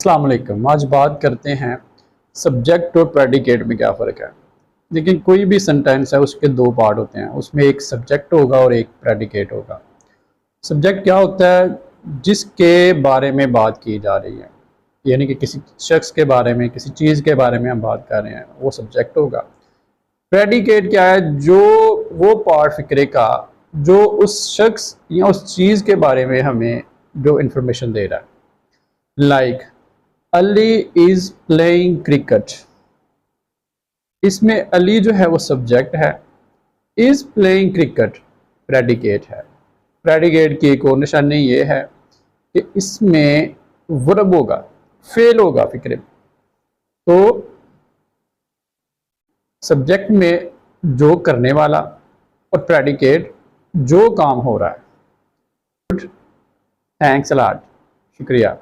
अस्सलाम वालेकुम। आज बात करते हैं सब्जेक्ट और प्रेडिकेट में क्या फ़र्क है। लेकिन कोई भी सेंटेंस है उसके दो पार्ट होते हैं, उसमें एक सब्जेक्ट होगा और एक प्रेडिकेट होगा। सब्जेक्ट क्या होता है? जिसके बारे में बात की जा रही है, यानी कि किसी शख्स के बारे में, किसी चीज़ के बारे में हम बात कर रहे हैं, वो सब्जेक्ट होगा। प्रेडिकेट क्या है? जो वो पार्ट फिक्रे का जो उस शख्स या उस चीज़ के बारे में हमें जो इंफॉर्मेशन दे रहा है। Like Ali is playing cricket. इसमें अली जो है वो सब्जेक्ट है, इज प्लेइंग क्रिकेट प्रेडिकेट है। प्रेडिकेट की एक और निशानी ये है कि इसमें वर्ब होगा, फेल होगा फिक्रे। तो सब्जेक्ट में जो करने वाला और प्रेडिकेट जो काम हो रहा है। थैंक्स अ लॉट, शुक्रिया।